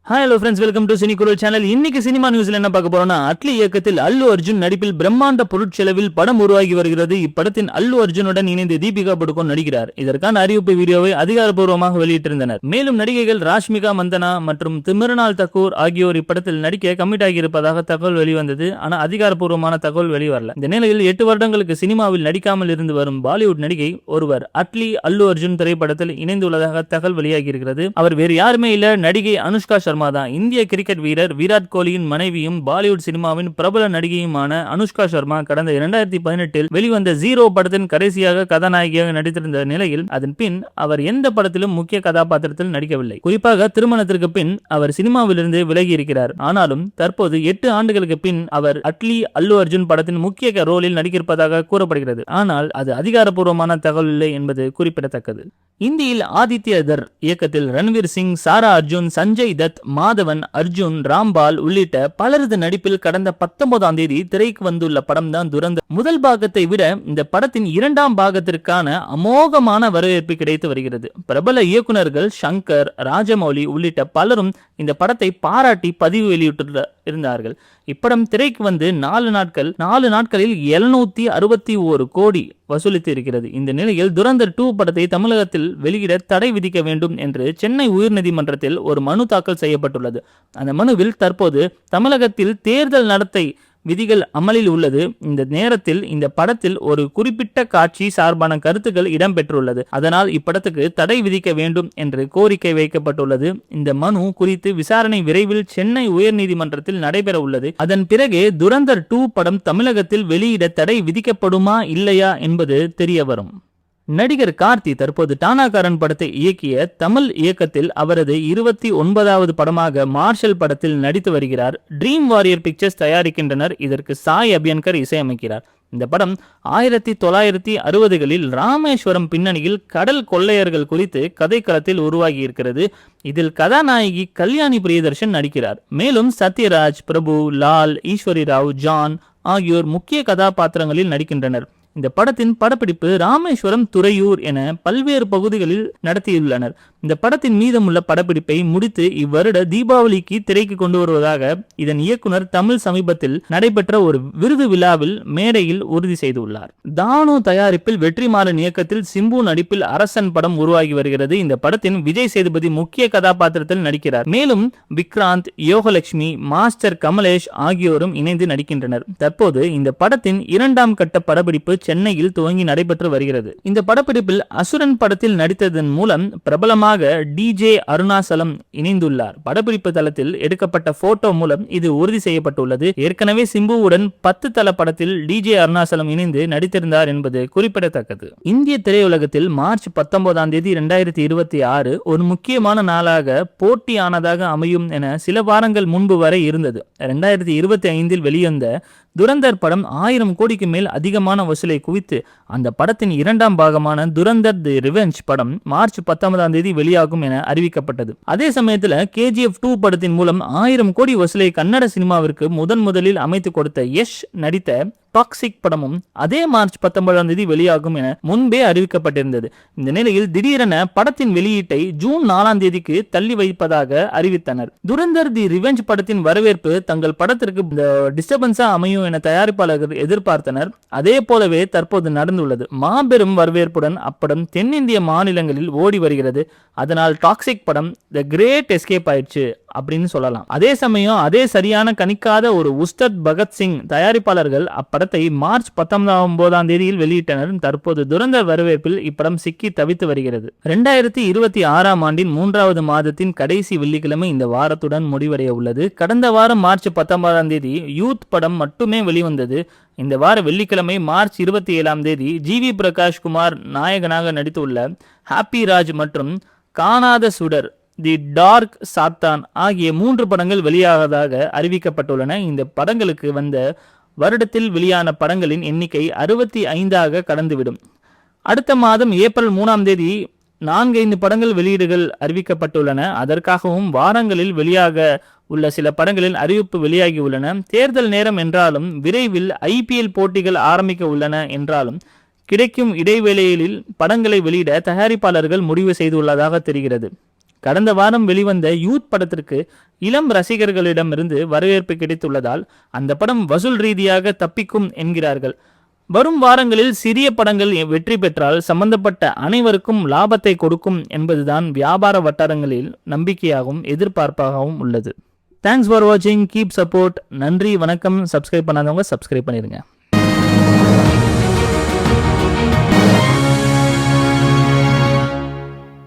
Hello friends, welcome to Cini Kural channel. இன்னைக்கு cinema நியூஸ்ல என்ன பார்க்க போறோம்னா, அட்லி இயக்கத்தில் அல்லு அர்ஜுன் நடிப்பில் பிரம்மாண்ட பொருட்செலவில் படம் உருவாகி வருகிறது. இப்படத்தின் அல்லு அர்ஜுனுடன் இணைந்து தீபிகா படுகோன் நடிக்கிறார். இதற்கான அறிவிப்பு வீடியோவை அதிகாரப்பூர்வமாக வெளியிட்டிருந்தனர். மேலும் நடிகைகள் ராஷ்மிகா மந்தனா மற்றும் திமிர்னால் தக்கூர் ஆகியோர் இப்படத்தில் நடிக்க கமிட் ஆகியிருப்பதாக தகவல் வெளிவந்தது. ஆனால் அதிகாரப்பூர்வமான தகவல் வெளிவரல. இந்த நிலையில் 8 வருடங்களுக்கு சினிமாவில் நடிக்காமல் இருந்து வரும் பாலிவுட் நடிகை ஒருவர் அட்லி அல்லு அர்ஜுன் திரைப்படத்தில் இணைந்துள்ளதாக தகவல் வெளியாகியிருக்கிறது. அவர் வேறு யாருமே இல்ல, நடிகை அனுஷ்கா சர்மா தான். இந்திய கிரிக்கெட் வீரர் விராட் கோலியின் மனைவியும் பாலிவுட் சினிமாவின் பிரபல நடிகையுமான அனுஷ்கா சர்மா கடந்த 2018 வெளிவந்த ஜீரோ படத்தின் கடைசியாக கதாநாயகியாக நடித்திருந்த நிலையில் அதன் பின் அவர் எந்த படத்திலும் முக்கிய கதாபாத்திரத்தில் நடிக்கவில்லை. குறிப்பாக திருமணத்திற்கு பின் அவர் சினிமாவிலிருந்து விலகி இருக்கிறார். ஆனாலும் தற்போது 8 ஆண்டுகளுக்கு பின் அவர் அட்லி அல்லு அர்ஜுன் படத்தின் முக்கிய ரோலில் நடிக்கிருப்பதாக கூறப்படுகிறது. ஆனால் அது அதிகாரப்பூர்வமான தகவல் இல்லை என்பது குறிப்பிடத்தக்கது. இந்தியில் ஆதித்ய தர் இயக்கத்தில் ரன்வீர் சிங், சாரா அர்ஜுன், சஞ்சய் தத், மாதவன், அர்ஜுன், ராம்பால் உள்ளிட்ட பலரது நடிப்பில் கடந்த 19ஆம் தேதி திரைக்கு வந்துள்ள படம் தான் துரந்தர். முதல் பாகத்தை விட இந்த படத்தின் 2ஆம் பாகத்திற்கான அமோகமான வரவேற்பு கிடைத்து வருகிறது. பிரபல இயக்குநர்கள் சங்கர், ராஜமௌலி உள்ளிட்ட பலரும் இந்த படத்தை பாராட்டி பதிவு வெளியிட்டு இருந்தார்கள். இப்படம் திரைக்கு வந்து 4 நாட்களில் 761 கோடி வசூலித்து இருக்கிறது. இந்த நிலையில் துரந்தர் 2 படத்தை தமிழகத்தில் வெளியிட தடை விதிக்க வேண்டும் என்று சென்னை உயர்நீதிமன்றத்தில் ஒரு மனு தாக்கல் செய்யப்பட்டுள்ளது. அந்த மனுவில் தற்போது தமிழகத்தில் தேர்தல் நடத்தை விதிகள் அமலில் உள்ளது. இந்த நேரத்தில் இந்த படத்தில் ஒரு குறிப்பிட்ட காட்சி சார்பான கருத்துக்கள் இடம்பெற்றுள்ளது. அதனால் இப்படத்துக்கு தடை விதிக்க வேண்டும் என்று கோரிக்கை வைக்கப்பட்டுள்ளது. இந்த மனு குறித்து விசாரணை விரைவில் சென்னை உயர்நீதிமன்றத்தில் நடைபெற உள்ளது. அதன் பிறகு துரந்தர் 2 படம் தமிழகத்தில் வெளியிட தடை விதிக்கப்படுமா இல்லையா என்பது தெரிய வரும். நடிகர் கார்த்தி தற்போது டானாகாரன் படத்தை இயக்கிய தமிழ் இயக்கத்தில் அவரது 29வது படமாக மார்ஷல் படத்தில் நடித்து வருகிறார். ட்ரீம் வாரியர் பிக்சர்ஸ் தயாரிக்கின்றனர். இதற்கு சாய் அபியன்கர் இசையமைக்கிறார். இந்த படம் 1960களில் ராமேஸ்வரம் பின்னணியில் கடல் கொள்ளையர்கள் குறித்து கதைக்களத்தில் உருவாகி இருக்கிறது. இதில் கதாநாயகி கல்யாணி பிரியதர்ஷன் நடிக்கிறார். மேலும் சத்யராஜ், பிரபு, லால், ஈஸ்வரி ராவ், ஜான் ஆகியோர் முக்கிய கதாபாத்திரங்களில் நடிக்கின்றனர். இந்த படத்தின் படப்பிடிப்பு ராமேஸ்வரம், துறையூர் என பல்வேறு பகுதிகளில் நடத்தியுள்ளனர். இந்த படத்தின் மீதமுள்ள படப்பிடிப்பை முடித்து இவ்வருட தீபாவளிக்கு திரைக்கு கொண்டு வருவதாக இதன் இயக்குனர் தமிழ் சமீபத்தில் நடைபெற்ற ஒரு விருது விழாவில் மேடையில் உறுதி செய்துள்ளார். தானு தயாரிப்பில் வெற்றிமாறன் இயக்கத்தில் சிம்பு நடிப்பில் அரசன் படம் உருவாகி வருகிறது. இந்த படத்தின் விஜய் சேதுபதி முக்கிய கதாபாத்திரத்தில் நடிக்கிறார். மேலும் விக்ராந்த், யோகலட்சுமி, மாஸ்டர் கமலேஷ் ஆகியோரும் இணைந்து நடிக்கின்றனர். தற்போது இந்த படத்தின் 2ஆம் கட்ட படப்பிடிப்பு சென்னையில் துவங்கி நடைபெற்று வருகிறது. இந்த படப்பிடிப்பில் அசுரன் படத்தில் நடித்ததன் மூலம் பிரபலமாக டிஜே அருணாசலம் இணைந்துள்ளார். படப்பிடிப்பு தளத்தில் எடுக்கப்பட்ட போட்டோ மூலம் இது உறுதி செய்யப்பட்டுள்ளது. ஏற்கனவே சிம்புவுடன் 10 தள படத்தில் டிஜே அருணாசலம் இணைந்து நடித்திருந்தார் என்பது குறிப்பிடத்தக்கது. இந்திய திரையுலகத்தில் மார்ச் 19ஆம் தேதி 2026 ஒரு முக்கியமான நாளாக போட்டியானதாக அமையும் என சில வாரங்கள் முன்பு வரை இருந்தது. 2025 வெளிவந்த துரந்தர் படம் 1000 கோடிக்கு மேல் அதிகமான வசூலை குவித்து அந்த படத்தின் 2ஆம் பாகமான துரந்தர் தி ரிவெஞ்ச் படம் மார்ச் 19ஆம் தேதி வெளியாகும் என அறிவிக்கப்பட்டது. அதே சமயத்தில் KGF 2 படத்தின் மூலம் 1000 கோடி வசூலை கன்னட சினிமாவிற்கு முதலில் அமைத்து கொடுத்த யஷ் நடித்த டாக்ஸிக் படமும் அதே மார்ச் 19ஆம் தேதி வெளியாகும் என முன்பே அறிவிக்கப்பட்டிருந்தது. இந்த நிலையில் திடீரென படத்தின் வெளியீட்டை ஜூன் 4ஆம் தேதிக்கு தள்ளி வைப்பதாக அறிவித்தனர். துரந்தர் தி ரிவெஞ்ச் படத்தின் வரவேற்பு தங்கள் படத்திற்கு டிஸ்டர்பன்ஸா அமையும் என தயாரிப்பாளர்கள் எதிர்பார்த்தனர். அதே போலவே தற்போது நடந்துள்ளது. மாபெரும் வரவேற்புடன் அப்படம் தென்னிந்திய மாநிலங்களில் ஓடி வருகிறது. அதனால் டாக்ஸிக் படம் த கிரேட் எஸ்கேப் ஆயிடுச்சு அப்படின்னு சொல்லலாம். அதே சமயம் அதே சரியான கணிக்காத ஒரு உஸ்தாத் பகத்சிங் தயாரிப்பாளர்கள் அப்படத்தை மார்ச் 19ஆம் தேதியில் வெளியிட்டனர். தற்போது துரந்தர் வரவேற்பில் இப்படம் சிக்கி தவித்து வருகிறது. 2026ஆம் ஆண்டின் 3வது மாதத்தின் கடைசி வெள்ளிக்கிழமை இந்த வாரத்துடன் முடிவடைய உள்ளது. கடந்த வாரம் மார்ச் 19ஆம் தேதி யூத் படம் மட்டுமே வெளிவந்தது. இந்த வார வெள்ளிக்கிழமை மார்ச் 27ஆம் தேதி GV பிரகாஷ் குமார் நாயகனாக நடித்துள்ள ஹாப்பி ராஜ் மற்றும் காணாத சுடர், தி டார்க் சாத்தான் ஆகிய 3 படங்கள் வெளியாவதாக அறிவிக்கப்பட்டுள்ளன. இந்த படங்களுக்கு வந்த வருடத்தில் வெளியான படங்களின் எண்ணிக்கை 65ஆக கடந்துவிடும். அடுத்த மாதம் ஏப்ரல் 3ஆம் தேதி 4-5 படங்கள் வெளியீடுகள் அறிவிக்கப்பட்டுள்ளன. அதற்காகவும் வாரங்களில் வெளியாக உள்ள சில படங்களின் அறிவிப்பு வெளியாகி உள்ளன. தேர்தல் நேரம் என்றாலும் விரைவில் IPL போட்டிகள் ஆரம்பிக்க உள்ளன என்றாலும் கிடைக்கும் இடைவேளையில் படங்களை வெளியிட தயாரிப்பாளர்கள் முடிவு செய்துள்ளதாக தெரிகிறது. கடந்த வாரம் வெளிவந்த யூத் படத்திற்கு இளம் ரசிகர்களிடமிருந்து வரவேற்பு கிடைத்துள்ளதால் அந்த படம் வசூல் ரீதியாக தப்பிக்கும் என்கிறார்கள். வரும் வாரங்களில் சிறிய படங்கள் வெற்றி பெற்றால் சம்பந்தப்பட்ட அனைவருக்கும் லாபத்தை கொடுக்கும் என்பதுதான் வியாபார வட்டாரங்களில் நம்பிக்கையாகவும் எதிர்பார்ப்பாகவும் உள்ளது. தேங்க்ஸ் ஃபார் வாட்சிங். Keep support. நன்றி, வணக்கம். சப்ஸ்கிரைப் பண்ணாதவங்க சப்ஸ்கிரைப் பண்ணிடுங்க.